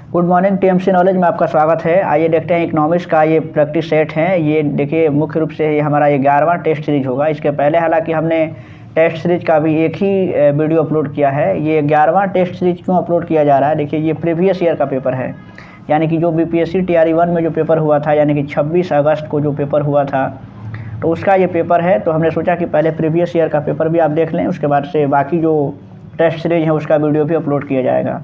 Good morning TMC knowledge में आपका स्वागत है। आइए देखते हैं इकोनॉमिक्स का ये प्रैक्टिस सेट है। ये देखिए मुख्य रूप से ये हमारा 11वां टेस्ट सीरीज होगा। इसके पहले हालांकि हमने टेस्ट सीरीज का भी एक ही वीडियो अपलोड किया है। ये 11वां टेस्ट सीरीज क्यों अपलोड किया जा रहा है, देखिए ये प्रीवियस ईयर का पेपर है, यानी कि जो बीपीएससी टीआरई 1 में जो पेपर हुआ था, यानी कि 26 अगस्त को जो पेपर हुआ था, तो उसका ये पेपर है। तो हमने सोचा कि पहले प्रीवियस ईयर का पेपर भी आप देख लें, उसके बाद से बाकी जो टेस्ट सीरीज है उसका वीडियो भी अपलोड किया जाएगा।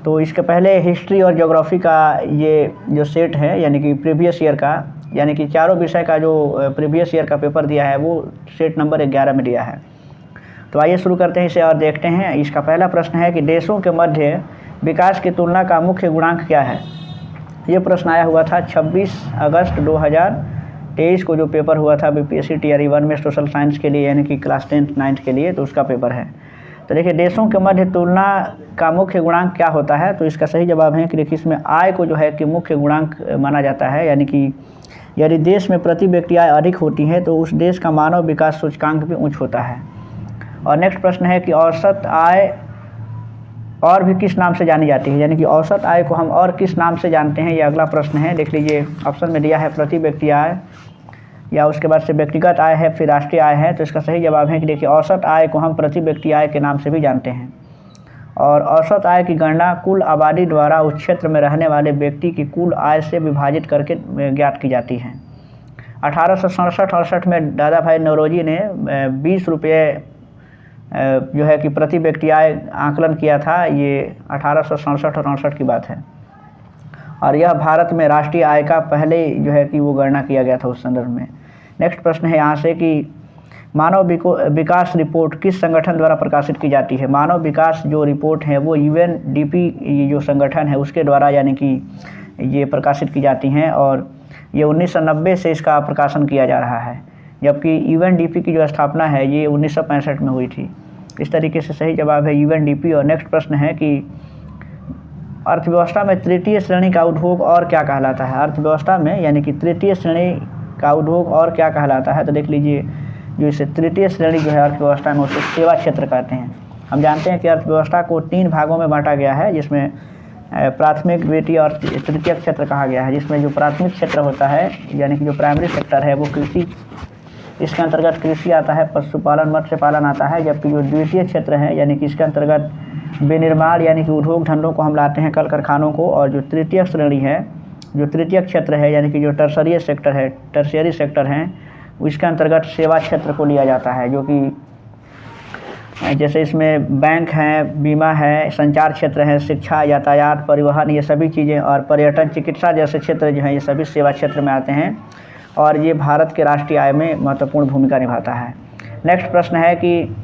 तो इसके पहले हिस्ट्री और ज्योग्राफी का ये जो सेट है, यानी कि प्रीवियस ईयर का, यानी कि चारों विषय का जो प्रीवियस ईयर का पेपर दिया है वो सेट नंबर 11 में दिया है। तो आइए शुरू करते हैं इसे और देखते हैं। इसका पहला प्रश्न है कि देशों के मध्य विकास की तुलना का मुख्य गुणांक क्या है। ये प्रश्न आया हुआ था 26 अगस्त 2023 को जो पेपर हुआ था बीपीएससी टीआरई 1 में सोशल साइंस के लिए, यानी कि क्लास 10th 9th के लिए, तो उसका पेपर है। तो देखिए देशों के मध्य तुलना का मुख्य गुणांक क्या होता है, तो इसका सही जवाब है कि देखिए इसमें आय को जो है कि मुख्य गुणांक माना जाता है, यानी कि यदि देश में प्रति व्यक्ति आय अधिक होती है तो उस देश का मानव विकास सूचकांक भी उच्च होता है। और नेक्स्ट प्रश्न है कि औसत आय और भी किस नाम से जानी जाती है, यानी कि औसत आय को हम और किस नाम से जानते हैं, ये अगला प्रश्न है। देख लीजिए ऑप्शन में दिया है प्रति व्यक्ति आय, या उसके बाद से व्यक्तिगत आय है, फिर राष्ट्रीय आय है। तो इसका सही जवाब है कि देखिए औसत आय को हम प्रति व्यक्ति आय के नाम से भी जानते हैं। और औसत आय की गणना कुल आबादी द्वारा उस क्षेत्र में रहने वाले व्यक्ति की कुल आय से विभाजित करके ज्ञात की जाती है। 1867-68 में दादा भाई नौरोजी ने 20 रुपये जो है कि प्रति व्यक्ति आय आकलन किया था। ये 1867 और 68 की बात है, और यह भारत में राष्ट्रीय आय का पहले जो है कि वो गणना किया गया था उस संदर्भ में। नेक्स्ट प्रश्न है यहाँ से कि मानव विकास रिपोर्ट किस संगठन द्वारा प्रकाशित की जाती है। मानव विकास जो रिपोर्ट है वो यूएनडीपी ये जो संगठन है उसके द्वारा यानी कि ये प्रकाशित की जाती हैं, और ये 1990 से इसका प्रकाशन किया जा रहा है, जबकि यूएनडीपी की जो स्थापना है ये 1965 में हुई थी। इस तरीके से सही जवाब है यूएनडीपी। और नेक्स्ट प्रश्न है कि अर्थव्यवस्था में तृतीय श्रेणी का उद्योग और क्या कहलाता है। अर्थव्यवस्था में यानी कि तृतीय श्रेणी का उद्योग और क्या कहलाता है, तो देख लीजिए जो इसे तृतीय श्रेणी जो है अर्थव्यवस्था में उसे सेवा क्षेत्र कहते हैं। हम जानते हैं कि अर्थव्यवस्था को 3 भागों में बांटा गया है, जिसमें प्राथमिक, द्वितीय और तृतीय क्षेत्र कहा गया है। जिसमें जो प्राथमिक क्षेत्र होता है यानी कि जो प्राइमरी सेक्टर है वो कृषि, इसके अंतर्गत कृषि आता है, पशुपालन मत्स्य पालन आता है। जबकि जो द्वितीय क्षेत्र है यानी कि इसके अंतर्गत विनिर्माण यानी कि उद्योग धंधों को हम लाते हैं, कल कारखानों को। और जो तृतीय श्रेणी है, जो तृतीय क्षेत्र है यानी कि जो टर्सरी सेक्टर है, टर्शियरी सेक्टर हैं, इसके अंतर्गत सेवा क्षेत्र को लिया जाता है, जो कि जैसे इसमें बैंक हैं, बीमा है, संचार क्षेत्र है, शिक्षा, यातायात, परिवहन, ये सभी चीज़ें, और पर्यटन, चिकित्सा जैसे क्षेत्र जो हैं ये सभी सेवा क्षेत्र में आते हैं, और ये भारत के राष्ट्रीय आय में महत्वपूर्ण भूमिका निभाता है। नेक्स्ट प्रश्न है कि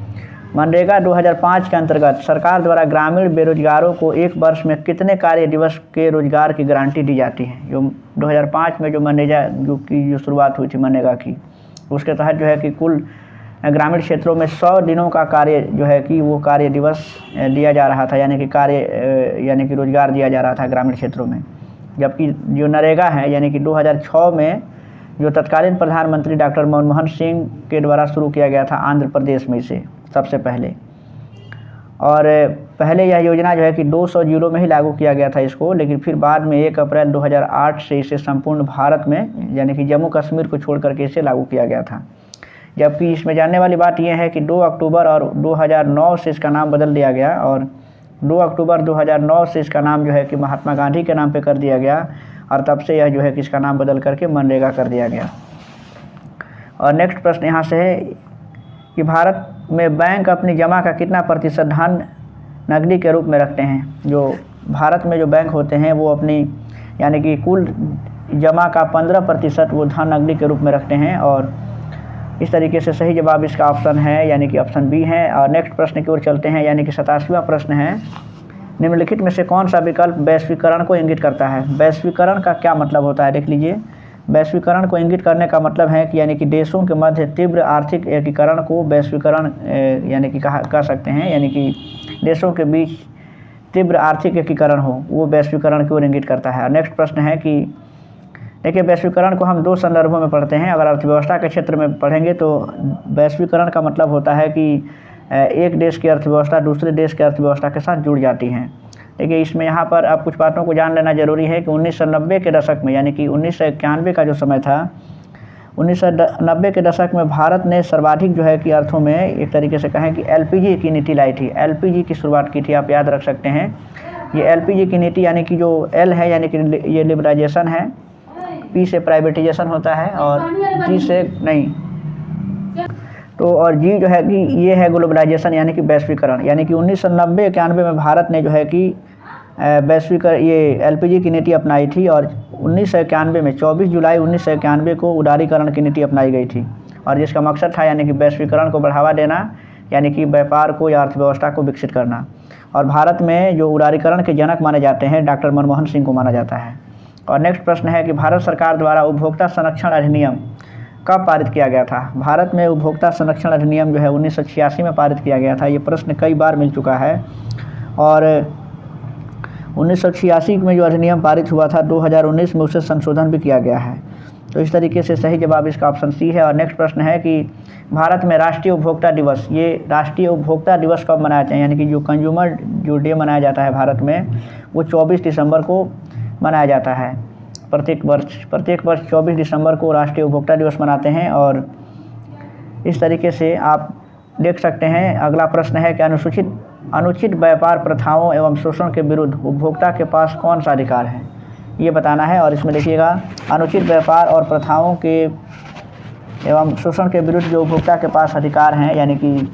मनरेगा 2005 के अंतर्गत सरकार द्वारा ग्रामीण बेरोजगारों को एक वर्ष में कितने कार्य दिवस के रोजगार की गारंटी दी जाती है। जो 2005 में जो मनरेगा जो शुरुआत हुई थी मनरेगा की, उसके तहत जो है कि कुल ग्रामीण क्षेत्रों में 100 दिनों का कार्य जो है कि वो कार्य दिवस दिया जा रहा था, यानी कि रोजगार दिया जा रहा था ग्रामीण क्षेत्रों में। जबकि जो नरेगा है यानी कि 2006 में जो तत्कालीन प्रधानमंत्री डॉक्टर मनमोहन सिंह के द्वारा शुरू किया गया था आंध्र प्रदेश में इसे सबसे पहले, और पहले यह योजना जो है कि 200 जिलों में ही लागू किया गया था इसको, लेकिन फिर बाद में 1 अप्रैल 2008 से इसे संपूर्ण भारत में यानी कि जम्मू कश्मीर को छोड़ करके इसे लागू किया गया था। जबकि इसमें जानने वाली बात यह है कि 2 अक्टूबर और 2009 से इसका नाम बदल दिया गया, और 2 अक्टूबर 2009 से इसका नाम जो है कि महात्मा गांधी के नाम पे कर दिया गया, और तब से यह जो है कि इसका नाम बदल करके मनरेगा कर दिया गया। और नेक्स्ट प्रश्न यहाँ से है कि भारत में बैंक अपनी जमा का कितना प्रतिशत धन नकदी के रूप में रखते हैं। जो भारत में जो बैंक होते हैं वो अपनी यानी कि कुल जमा का 15% वो धन नकदी के रूप में रखते हैं, और इस तरीके से सही जवाब इसका ऑप्शन है यानी कि ऑप्शन बी है। और नेक्स्ट प्रश्न की ओर चलते हैं, यानी कि 87वां प्रश्न है, निम्नलिखित में से कौन सा विकल्प वैश्वीकरण को इंगित करता है। वैश्वीकरण का क्या मतलब होता है, देख लीजिए। वैश्वीकरण को इंगित करने का मतलब है कि यानी कि देशों के मध्य तीव्र आर्थिक एकीकरण को वैश्वीकरण यानी कि कह सकते हैं, यानी कि देशों के बीच तीव्र आर्थिक एकीकरण हो, वो वैश्वीकरण की ओर इंगित करता है। नेक्स्ट प्रश्न है कि देखिए वैश्वीकरण को हम 2 संदर्भों में पढ़ते हैं। अगर अर्थव्यवस्था के क्षेत्र में पढ़ेंगे तो वैश्वीकरण का मतलब होता है कि एक देश की अर्थव्यवस्था दूसरे देश की अर्थव्यवस्था के साथ जुड़ जाती हैं, देखिए इसमें यहाँ पर अब कुछ बातों को जान लेना ज़रूरी है कि 1990 के दशक में, यानी कि 1991 का जो समय था, 1990 के दशक में भारत ने सर्वाधिक जो है कि अर्थों में एक तरीके से कहें कि एलपीजी की नीति लाई थी। एलपीजी की शुरुआत की थी, आप याद रख सकते हैं। ये एलपीजी की नीति यानी कि जो एल है यानी कि ये लिबरलाइजेशन है, पी से प्राइवेटाइजेशन होता है और जी से नहीं, तो और जी जो है कि ये है ग्लोबलाइजेशन यानी कि वैश्वीकरण। यानी कि 1990-91 में भारत ने जो है कि ये एलपीजी की नीति अपनाई थी और 1991 में 24 जुलाई 1991 को उदारीकरण की नीति अपनाई गई थी, और जिसका मकसद था यानी कि वैश्वीकरण को बढ़ावा देना, यानी कि व्यापार को या अर्थव्यवस्था को विकसित करना। और भारत में जो उदारीकरण के जनक माने जाते हैं डॉक्टर मनमोहन सिंह को माना जाता है। और नेक्स्ट प्रश्न है कि भारत सरकार द्वारा उपभोक्ता संरक्षण अधिनियम कब पारित किया गया था? भारत में उपभोक्ता संरक्षण अधिनियम जो है 1986 में पारित किया गया था। ये प्रश्न कई बार मिल चुका है और 1986 में जो अधिनियम पारित हुआ था 2019 में उसे संशोधन भी किया गया है। तो इस तरीके से सही जवाब इसका ऑप्शन सी है। और नेक्स्ट प्रश्न है कि भारत में राष्ट्रीय उपभोक्ता दिवस, ये राष्ट्रीय उपभोक्ता दिवस कब मनाया जाता है? यानी कि जो कंज्यूमर जो डे मनाया जाता है भारत में, वो 24 दिसंबर को मनाया जाता है। प्रत्येक वर्ष 24 दिसंबर को राष्ट्रीय उपभोक्ता दिवस मनाते हैं। और इस तरीके से आप देख सकते हैं। अगला प्रश्न है कि अनुचित व्यापार प्रथाओं एवं शोषण के विरुद्ध उपभोक्ता के पास कौन सा अधिकार है, ये बताना है। और इसमें देखिएगा अनुचित व्यापार और प्रथाओं के एवं शोषण के विरुद्ध जो उपभोक्ता के पास अधिकार हैं, यानी कि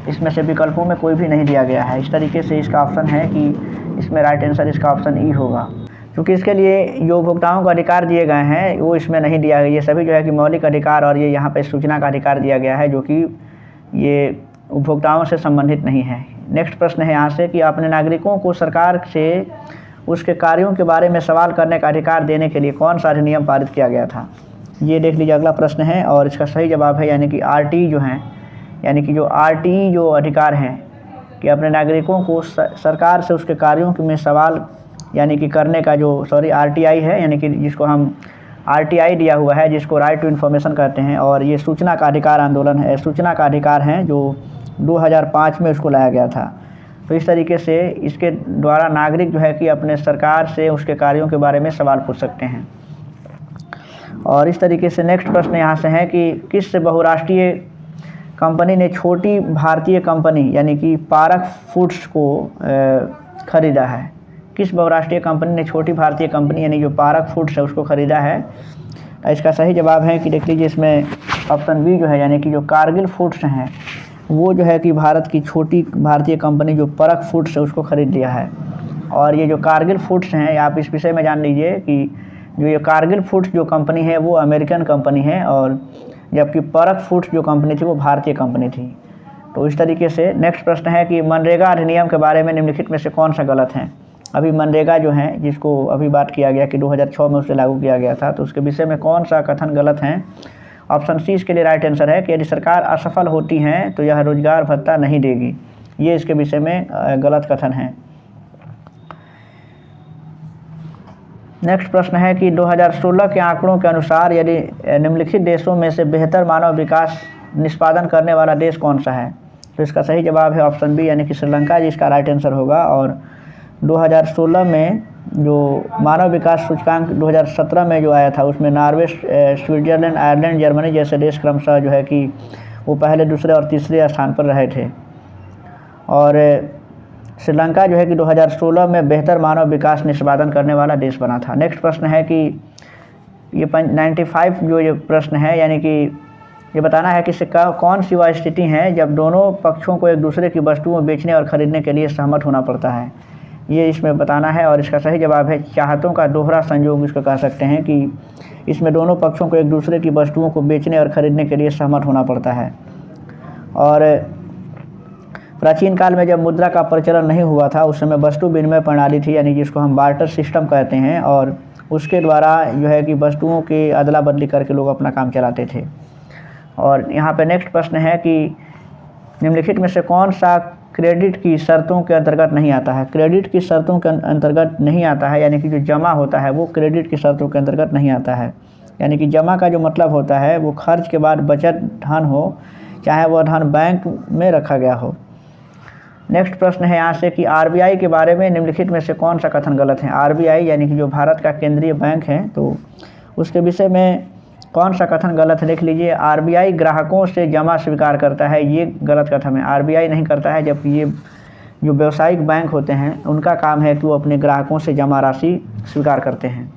इसमें से विकल्पों में कोई भी नहीं दिया गया है। इस तरीके से इसका ऑप्शन है कि इसमें राइट आंसर इसका ऑप्शन ई होगा, क्योंकि इसके लिए जो उपभोक्ताओं को अधिकार दिए गए हैं वो इसमें नहीं दिया गया। ये सभी जो है कि मौलिक अधिकार और ये यहाँ पे सूचना का अधिकार दिया गया है, जो कि ये उपभोक्ताओं से संबंधित नहीं है। नेक्स्ट प्रश्न है यहाँ से कि अपने नागरिकों को सरकार से उसके कार्यों के बारे में सवाल करने का अधिकार देने के लिए कौन सा अधिनियम पारित किया गया था? ये देख लीजिए अगला प्रश्न है और इसका सही जवाब है यानी कि आरटीई जो हैं, यानी कि जो आरटीई जो अधिकार हैं कि अपने नागरिकों को सरकार से उसके कार्यों में सवाल यानी कि करने का जो आरटीआई है, यानी कि जिसको हम आरटीआई दिया हुआ है, जिसको राइट टू इन्फॉर्मेशन कहते हैं। और ये सूचना का अधिकार आंदोलन है, सूचना का अधिकार है जो 2005 में उसको लाया गया था। तो इस तरीके से इसके द्वारा नागरिक जो है कि अपने सरकार से उसके कार्यों के बारे में सवाल पूछ सकते हैं। और इस तरीके से नेक्स्ट प्रश्न यहाँ से है कि किस बहुराष्ट्रीय कंपनी ने छोटी भारतीय कंपनी यानी कि पारक फूड्स को ख़रीदा है? किस बहुराष्ट्रीय कंपनी ने छोटी भारतीय कंपनी यानी जो पारक फूड्स है उसको ख़रीदा है? इसका सही जवाब है कि देख लीजिए इसमें ऑप्शन बी जो है, यानी कि जो कारगिल फूड्स हैं वो जो है कि भारत की छोटी भारतीय कंपनी जो पारक फूड्स है उसको ख़रीद लिया है। और ये जो कारगिल फूड्स हैं, आप इस विषय में जान लीजिए कि जो ये कारगिल फूड्स जो कंपनी है वो अमेरिकन कंपनी है, और जबकि पारक फूड्स जो कंपनी थी वो भारतीय कंपनी थी। तो इस तरीके से नेक्स्ट प्रश्न है कि मनरेगा अधिनियम के बारे में निम्नलिखित में से कौन सा गलत है? अभी मनरेगा जो है जिसको अभी बात किया गया कि 2006 में उसे लागू किया गया था, तो उसके विषय में कौन सा कथन गलत है? ऑप्शन सी इसके लिए राइट आंसर है कि यदि सरकार असफल होती है तो यह रोजगार भत्ता नहीं देगी। ये इसके विषय में गलत कथन है। नेक्स्ट प्रश्न है कि 2016 के आंकड़ों के अनुसार यदि निम्नलिखित देशों में से बेहतर मानव विकास निष्पादन करने वाला देश कौन सा है? तो इसका सही जवाब है ऑप्शन बी यानी कि श्रीलंका, जिसका राइट आंसर होगा। और 2016 में जो मानव विकास सूचकांक 2017 में जो आया था उसमें नॉर्वे, स्विट्जरलैंड, आयरलैंड, जर्मनी जैसे देश क्रमशः जो है कि वो पहले, दूसरे और तीसरे स्थान पर रहे थे। और श्रीलंका जो है कि 2016 में बेहतर मानव विकास निष्पादन करने वाला देश बना था। नेक्स्ट प्रश्न है कि ये 95 जो ये प्रश्न है, यानी कि ये बताना है कि कौन सी वह स्थिति है जब दोनों पक्षों को एक दूसरे की वस्तुओं बेचने और ख़रीदने के लिए सहमत होना पड़ता है? ये इसमें बताना है। और इसका सही जवाब है चाहतों का दोहरा संयोग इसको कह सकते हैं कि इसमें दोनों पक्षों को एक दूसरे की वस्तुओं को बेचने और ख़रीदने के लिए सहमत होना पड़ता है। और प्राचीन काल में जब मुद्रा का प्रचलन नहीं हुआ था उस समय वस्तु विनिमय प्रणाली थी, यानी जिसको हम बार्टर सिस्टम कहते हैं, और उसके द्वारा जो है कि वस्तुओं की अदला बदली करके लोग अपना काम चलाते थे। और यहाँ पे नेक्स्ट प्रश्न है कि निम्नलिखित में से कौन सा क्रेडिट की शर्तों के अंतर्गत नहीं आता है? क्रेडिट की शर्तों के अंतर्गत नहीं आता है, यानी कि जो जमा होता है वो क्रेडिट की शर्तों के अंतर्गत नहीं आता है। यानी कि जमा का जो मतलब होता है वो खर्च के बाद बचत धन हो, चाहे वह धन बैंक में रखा गया हो। नेक्स्ट प्रश्न है यहाँ से कि आरबीआई के बारे में निम्नलिखित में से कौन सा कथन गलत है। आरबीआई यानी कि जो भारत का केंद्रीय बैंक है, तो उसके विषय में कौन सा कथन गलत है, देख लीजिए। आरबीआई ग्राहकों से जमा स्वीकार करता है, ये गलत कथन है। आरबीआई नहीं करता है, जबकि ये जो व्यावसायिक बैंक होते हैं उनका काम है कि वो अपने ग्राहकों से जमा राशि स्वीकार करते हैं।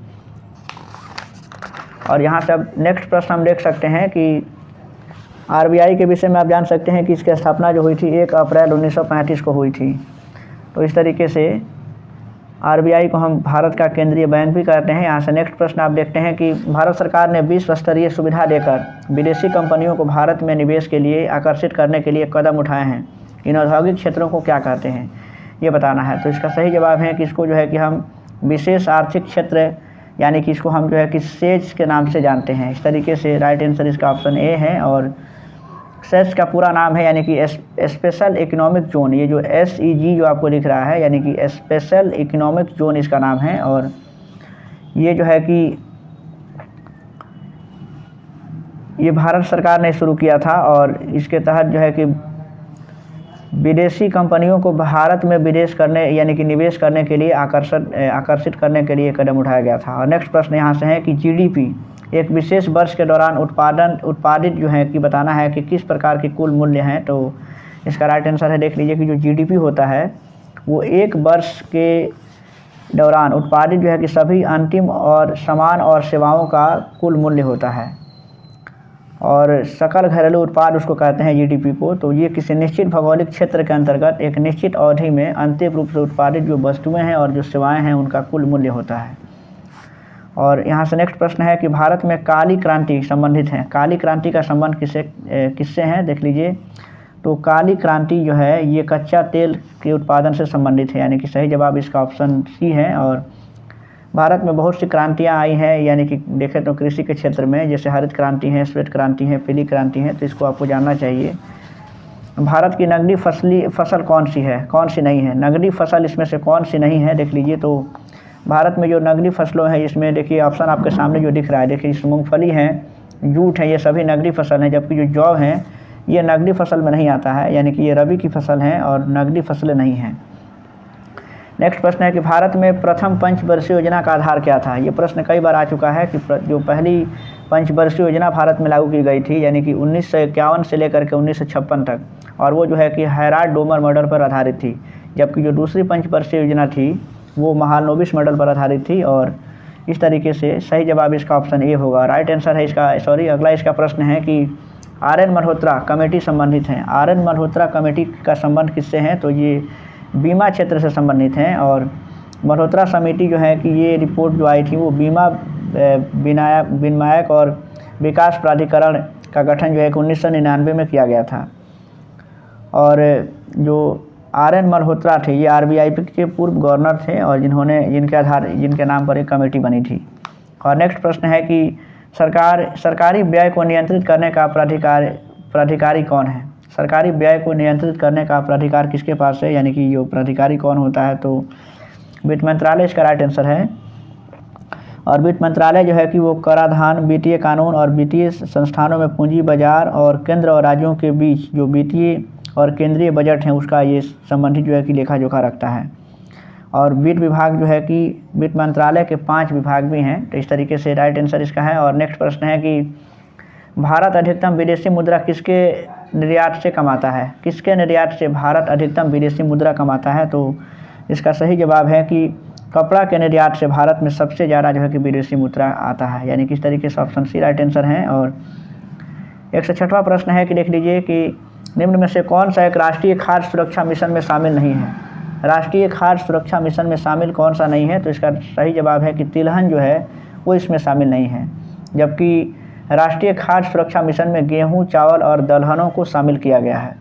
और यहाँ से अब नेक्स्ट प्रश्न हम देख सकते हैं कि आरबीआई के विषय में आप जान सकते हैं कि इसकी स्थापना जो हुई थी 1 अप्रैल 1935 को हुई थी। तो इस तरीके से आरबीआई को हम भारत का केंद्रीय बैंक भी कहते हैं। यहाँ से नेक्स्ट प्रश्न आप देखते हैं कि भारत सरकार ने विश्व स्तरीय सुविधा देकर विदेशी कंपनियों को भारत में निवेश के लिए आकर्षित करने के लिए कदम उठाए हैं। इन औद्योगिक क्षेत्रों को क्या कहते हैं, ये बताना है। तो इसका सही जवाब है कि इसको जो है कि हम विशेष आर्थिक क्षेत्र यानी कि इसको हम जो है कि सेज के नाम से जानते हैं। इस तरीके से राइट आंसर इसका ऑप्शन ए है। और सेज का पूरा नाम है यानी कि स्पेशल इकोनॉमिक जोन, ये जो SEZ जो आपको दिख रहा है यानी कि स्पेशल इकोनॉमिक जोन इसका नाम है। और ये जो है कि ये भारत सरकार ने शुरू किया था और इसके तहत जो है कि विदेशी कंपनियों को भारत में विदेश करने यानी कि निवेश करने के लिए आकर्षित करने के लिए कदम उठाया गया था। और नेक्स्ट प्रश्न यहाँ से है कि जीडीपी एक विशेष वर्ष के दौरान उत्पादित जो है कि बताना है कि किस प्रकार के कुल मूल्य हैं। तो इसका राइट आंसर है, देख लीजिए कि जो जीडीपी होता है वो एक वर्ष के दौरान उत्पादित जो है कि सभी अंतिम और सामान और सेवाओं का कुल मूल्य होता है। और सकल घरेलू उत्पाद उसको कहते हैं जीडीपी को। तो ये किसी निश्चित भौगोलिक क्षेत्र के अंतर्गत एक निश्चित अवधि में अंतिम रूप से उत्पादित जो वस्तुएं हैं और जो सेवाएं हैं उनका कुल मूल्य होता है। और यहाँ से नेक्स्ट प्रश्न है कि भारत में काली क्रांति संबंधित है। काली क्रांति का संबंध किससे है, देख लीजिए। तो काली क्रांति जो है ये कच्चा तेल के उत्पादन से संबंधित है, यानी कि सही जवाब इसका ऑप्शन सी है। और भारत में बहुत सी क्रांतियाँ आई हैं, यानी कि देखें तो कृषि के क्षेत्र में, जैसे हरित क्रांति है, श्वेत क्रांति है, पीली क्रांति है। तो इसको आपको जानना चाहिए। भारत की नकदी फसल कौन सी है, कौन सी नहीं है। नकदी फसल इसमें से कौन सी नहीं है, देख लीजिए। तो भारत में जो नकदी फसलों हैं इसमें देखिए ऑप्शन आपके सामने जो दिख रहा है, देखिए इस मूंगफली है, जूट है, ये सभी नकदी फसल हैं। जबकि जो जौ है ये नकदी फसल में नहीं आता है, यानी कि ये रबी की फसल है और नकदी फसलें नहीं हैं। नेक्स्ट प्रश्न है कि भारत में प्रथम पंचवर्षीय योजना का आधार क्या था। ये प्रश्न कई बार आ चुका है कि जो पहली पंचवर्षीय योजना भारत में लागू की गई थी यानी कि 1951 से लेकर के 1956 तक, और वो जो है कि हैराल्ड डोमर मॉडल पर आधारित थी। जबकि जो दूसरी पंचवर्षीय योजना थी वो महालनोबिस मॉडल पर आधारित थी। और इस तरीके से सही जवाब इसका ऑप्शन ए होगा। राइट आंसर है इसका अगला इसका प्रश्न है कि RN मल्होत्रा कमेटी संबंधित हैं। RN मल्होत्रा कमेटी का संबंध किससे है, तो ये बीमा क्षेत्र से संबंधित हैं। और मल्होत्रा समिति जो है कि ये रिपोर्ट जो आई थी वो बीमा विनियामक और विकास प्राधिकरण का गठन जो है कि 1999 में किया गया था। और जो RN मल्होत्रा थे ये RBI के पूर्व गवर्नर थे और जिनके नाम पर एक कमेटी बनी थी। और नेक्स्ट प्रश्न है कि सरकारी व्यय को नियंत्रित करने का प्राधिकारी कौन है। सरकारी व्यय को नियंत्रित करने का प्राधिकार किसके पास है, यानी कि जो प्राधिकारी कौन होता है, तो वित्त मंत्रालय इसका राइट आंसर है। और वित्त मंत्रालय जो है कि वो कराधान, वित्तीय कानून और वित्तीय संस्थानों में पूंजी बाजार और केंद्र और राज्यों के बीच जो वित्तीय और केंद्रीय बजट हैं उसका ये संबंधित जो है कि लेखा जोखा रखता है। और वित्त विभाग जो है कि वित्त मंत्रालय के 5 विभाग भी हैं। तो इस तरीके से राइट आंसर इसका है। और नेक्स्ट प्रश्न है कि भारत अधिकतम विदेशी मुद्रा किसके निर्यात से कमाता है। किसके निर्यात से भारत अधिकतम विदेशी मुद्रा कमाता है, तो इसका सही जवाब है कि कपड़ा के निर्यात से भारत में सबसे ज़्यादा जो है कि विदेशी मुद्रा आता है, यानी कि इस तरीके से ऑप्शन सी राइट आंसर है। और 106वां प्रश्न है कि देख लीजिए कि निम्न में से कौन सा एक राष्ट्रीय खाद्य सुरक्षा मिशन में शामिल नहीं है। राष्ट्रीय खाद्य सुरक्षा मिशन में शामिल कौन सा नहीं है, तो इसका सही जवाब है कि तिलहन जो है वो इसमें शामिल नहीं है। जबकि राष्ट्रीय खाद्य सुरक्षा मिशन में गेहूं, चावल और दलहनों को शामिल किया गया है।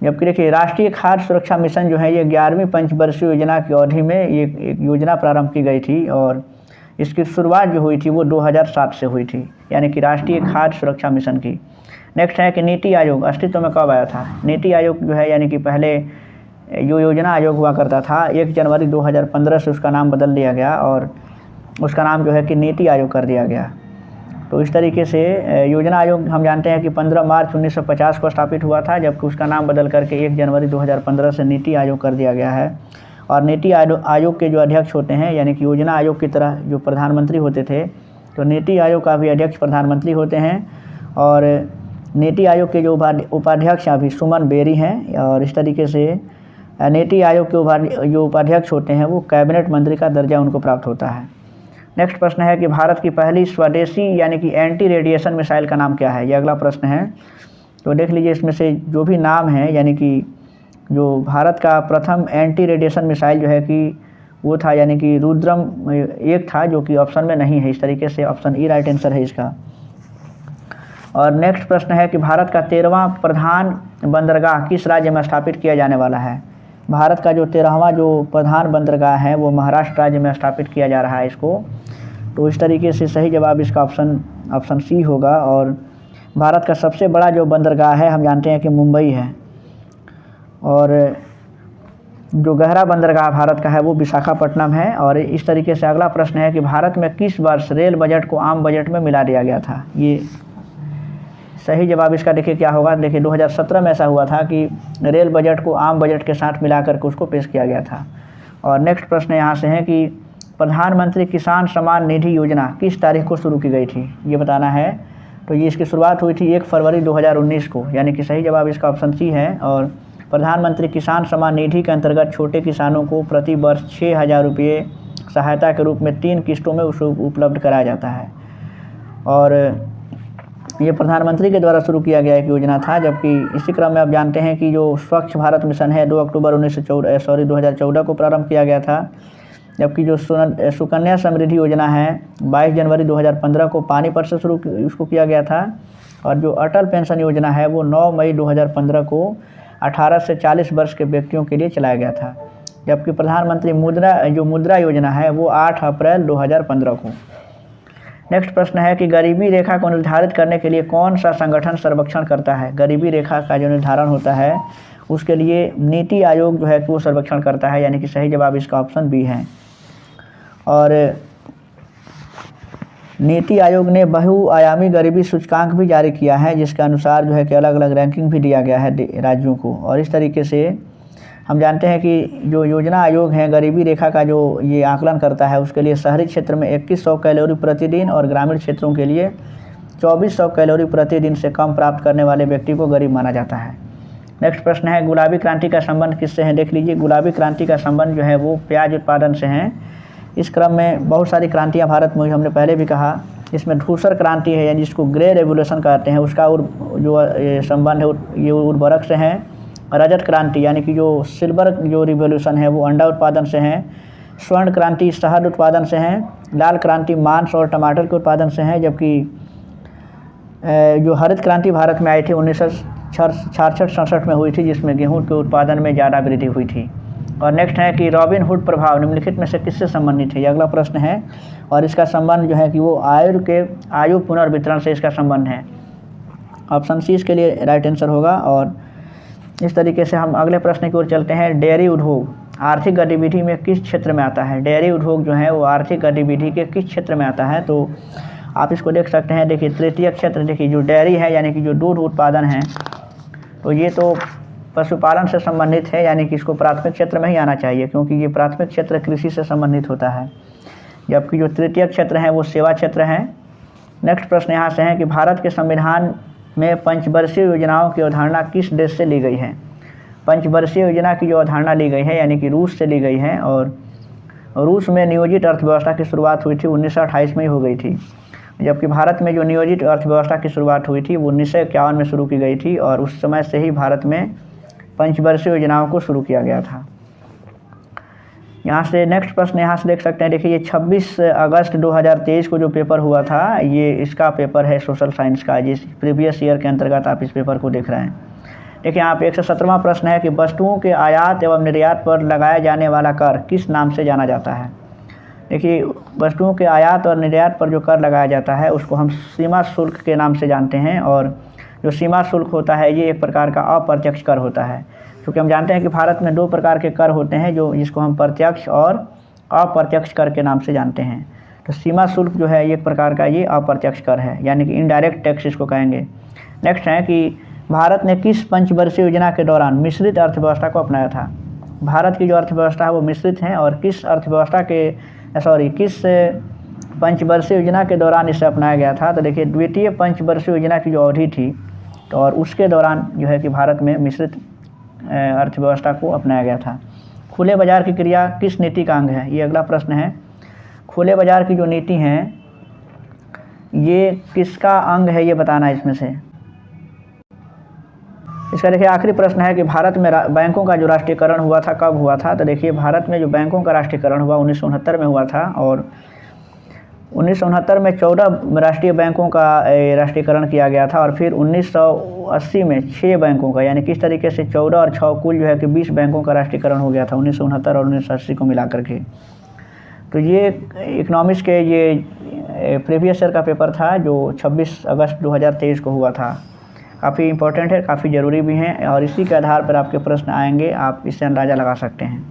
जबकि देखिए राष्ट्रीय खाद्य सुरक्षा मिशन जो है ये 11वीं पंचवर्षीय योजना की अवधि में ये एक योजना प्रारंभ की गई थी और इसकी शुरुआत जो हुई थी वो 2007 से हुई थी, यानी कि राष्ट्रीय खाद्य सुरक्षा मिशन की। नेक्स्ट है कि नीति आयोग अस्तित्व में कब आया था। नीति आयोग जो है यानी कि पहले जो योजना आयोग हुआ करता था 1 जनवरी 2015 से उसका नाम बदल दिया गया और उसका नाम जो है कि नीति आयोग कर दिया गया। तो इस तरीके से योजना आयोग हम जानते हैं कि 15 मार्च 1950 को स्थापित हुआ था, जबकि उसका नाम बदल करके 1 जनवरी 2015 से नीति आयोग कर दिया गया है। और नीति आयोग के जो अध्यक्ष होते हैं, यानी कि योजना आयोग की तरह जो प्रधानमंत्री होते थे, तो नीति आयोग का भी अध्यक्ष प्रधानमंत्री होते हैं। और नीति आयोग के जो उपाध्यक्ष अभी सुमन बेरी हैं। और इस तरीके से नीति आयोग के जो उपाध्यक्ष होते हैं वो कैबिनेट मंत्री का दर्जा उनको प्राप्त होता है। नेक्स्ट प्रश्न है कि भारत की पहली स्वदेशी यानी कि एंटी रेडिएशन मिसाइल का नाम क्या है, ये अगला प्रश्न है। तो देख लीजिए इसमें से जो भी नाम है, यानी कि जो भारत का प्रथम एंटी रेडिएशन मिसाइल जो है कि वो था, यानी कि रुद्रम 1 था, जो कि ऑप्शन में नहीं है। इस तरीके से ऑप्शन ई राइट आंसर है इसका। और नेक्स्ट प्रश्न है कि भारत का 13वां प्रधान बंदरगाह किस राज्य में स्थापित किया जाने वाला है। भारत का जो 13वां जो प्रधान बंदरगाह है वो महाराष्ट्र राज्य में स्थापित किया जा रहा है इसको। तो इस तरीके से सही जवाब इसका ऑप्शन सी होगा। और भारत का सबसे बड़ा जो बंदरगाह है हम जानते हैं कि मुंबई है। और जो गहरा बंदरगाह भारत का है वो विशाखापट्टनम है। और इस तरीके से अगला प्रश्न है कि भारत में किस वर्ष रेल बजट को आम बजट में मिला दिया गया था। ये सही जवाब इसका देखिए क्या होगा। देखिए 2017 में ऐसा हुआ था कि रेल बजट को आम बजट के साथ मिलाकर के उसको पेश किया गया था। और नेक्स्ट प्रश्न यहाँ से है कि प्रधानमंत्री किसान सम्मान निधि योजना किस तारीख को शुरू की गई थी, ये बताना है। तो ये इसकी शुरुआत हुई थी 1 फरवरी 2019 को, यानी कि सही जवाब इसका ऑप्शन सी है। और प्रधानमंत्री किसान सम्मान निधि के अंतर्गत छोटे किसानों को प्रति वर्ष 6,000 रुपये सहायता के रूप में 3 किस्तों में उसको उपलब्ध कराया जाता है। और ये प्रधानमंत्री के द्वारा शुरू किया गया एक योजना था। जबकि इसी क्रम में आप जानते हैं कि जो स्वच्छ भारत मिशन है 2 अक्टूबर 2014 को प्रारंभ किया गया था। जबकि जो सुकन्या समृद्धि योजना है 22 जनवरी 2015 को पानीपत से शुरू उसको किया गया था। और जो अटल पेंशन योजना है वो 9 मई 2015 को 18 से 40 वर्ष के व्यक्तियों के लिए चलाया गया था। जबकि प्रधानमंत्री मुद्रा योजना है वो 8 अप्रैल 2015 को। नेक्स्ट प्रश्न है कि गरीबी रेखा को निर्धारित करने के लिए कौन सा संगठन सर्वेक्षण करता है। गरीबी रेखा का जो निर्धारण होता है उसके लिए नीति आयोग जो है कि वो सर्वेक्षण करता है, यानी कि सही जवाब इसका ऑप्शन बी है। और नीति आयोग ने बहुआयामी गरीबी सूचकांक भी जारी किया है, जिसके अनुसार जो है कि अलग अलग रैंकिंग भी दिया गया है राज्यों को। और इस तरीके से हम जानते हैं कि जो योजना आयोग है गरीबी रेखा का जो ये आकलन करता है उसके लिए शहरी क्षेत्र में 2100 कैलोरी प्रतिदिन और ग्रामीण क्षेत्रों के लिए 2400 कैलोरी प्रतिदिन से कम प्राप्त करने वाले व्यक्ति को गरीब माना जाता है। नेक्स्ट प्रश्न है गुलाबी क्रांति का संबंध किससे है। देख लीजिए गुलाबी क्रांति का संबंध जो है वो प्याज उत्पादन से है। इस क्रम में बहुत सारी क्रांतियाँ भारत में, हमने पहले भी कहा, इसमें धूसर क्रांति है यानी जिसको ग्रे रेवोल्यूशन कहते हैं, उसका जो संबंध है ये उर्वरक से है। रजत क्रांति यानी कि जो सिल्वर जो रिवोल्यूशन है वो अंडा उत्पादन से है। स्वर्ण क्रांति शहद उत्पादन से है। लाल क्रांति मांस और टमाटर के उत्पादन से है। जबकि जो हरित क्रांति भारत में आई थी 1966-67 में हुई थी, जिसमें गेहूं के उत्पादन में ज़्यादा वृद्धि हुई थी। और नेक्स्ट है कि रॉबिन हुड प्रभाव निम्नलिखित में से किससे संबंधित है, ये अगला प्रश्न है। और इसका संबंध जो है कि वो आयु पुनर्वितरण से इसका संबंध है। ऑप्शन सी इसके लिए राइट आंसर होगा। और इस तरीके से हम अगले प्रश्न की ओर चलते हैं। डेयरी उद्योग आर्थिक गतिविधि में किस क्षेत्र में आता है। डेयरी उद्योग जो है वो आर्थिक गतिविधि के किस क्षेत्र में आता है, तो आप इसको देख सकते हैं। देखिए तृतीय क्षेत्र, देखिए जो डेयरी है यानी कि जो दूध उत्पादन है, तो ये तो पशुपालन से संबंधित है, यानी कि इसको प्राथमिक क्षेत्र में ही आना चाहिए, क्योंकि ये प्राथमिक क्षेत्र कृषि से संबंधित होता है। जबकि जो तृतीय क्षेत्र है वो सेवा क्षेत्र है। नेक्स्ट प्रश्न यहाँ से है कि भारत के संविधान में पंचवर्षीय योजनाओं की अवधारणा किस देश से ली गई है। पंचवर्षीय योजना की जो अवधारणा ली गई है यानी कि रूस से ली गई है। और रूस में नियोजित अर्थव्यवस्था की शुरुआत हुई थी 1928 में ही हो गई थी। जबकि भारत में जो नियोजित अर्थव्यवस्था की शुरुआत हुई थी वो 1951 में शुरू की गई थी। और उस समय से ही भारत में पंचवर्षीय योजनाओं को शुरू किया गया था। यहाँ से नेक्स्ट प्रश्न यहाँ से देख सकते हैं। देखिए ये 26 अगस्त 2023 को जो पेपर हुआ था ये इसका पेपर है सोशल साइंस का, जिस प्रीवियस ईयर के अंतर्गत आप इस पेपर को देख रहे हैं। देखिए यहाँ पे 117वां प्रश्न है कि वस्तुओं के आयात एवं निर्यात पर लगाया जाने वाला कर किस नाम से जाना जाता है। देखिए वस्तुओं के आयात और निर्यात पर जो कर लगाया जाता है उसको हम सीमा शुल्क के नाम से जानते हैं। और जो सीमा शुल्क होता है ये एक प्रकार का अप्रत्यक्ष कर होता है, क्योंकि हम जानते हैं कि भारत में 2 प्रकार के कर होते हैं, जो जिसको हम प्रत्यक्ष और अप्रत्यक्ष कर के नाम से जानते हैं। तो सीमा शुल्क जो है एक प्रकार का ये अप्रत्यक्ष कर है, यानी कि इनडायरेक्ट टैक्स इसको कहेंगे। नेक्स्ट है कि भारत ने किस पंचवर्षीय योजना के दौरान मिश्रित अर्थव्यवस्था को अपनाया था। भारत की जो अर्थव्यवस्था है वो मिश्रित है और किस पंचवर्षीय योजना के दौरान इसे अपनाया गया था। तो देखिए द्वितीय पंचवर्षीय योजना की जो अवधि थी तो और उसके दौरान जो है कि भारत में मिश्रित अर्थव्यवस्था को अपनाया गया था। खुले बाजार की क्रिया किस नीति का अंग है, ये अगला प्रश्न है। खुले बाजार की जो नीति है ये किसका अंग है, ये बताना है इसमें से। इसका देखिए आखिरी प्रश्न है कि भारत में बैंकों का जो राष्ट्रीयकरण हुआ था कब हुआ था। तो देखिए भारत में जो बैंकों का राष्ट्रीयकरण हुआ 1969 में हुआ था और 1969 में 14 राष्ट्रीय बैंकों का राष्ट्रीयकरण किया गया था और फिर 1980 में 6 बैंकों का, यानी किस तरीके से 14 और 6 कुल जो है कि 20 बैंकों का राष्ट्रीयकरण हो गया था 1969 और 1980 को मिला करके। तो ये इकोनॉमिक्स के ये प्रीवियस ईयर का पेपर था जो 26 अगस्त 2023 को हुआ था। काफ़ी इंपॉर्टेंट है, काफ़ी ज़रूरी भी हैं और इसी के आधार पर आपके प्रश्न आएंगे, आप इससे अंदाज़ा लगा सकते हैं।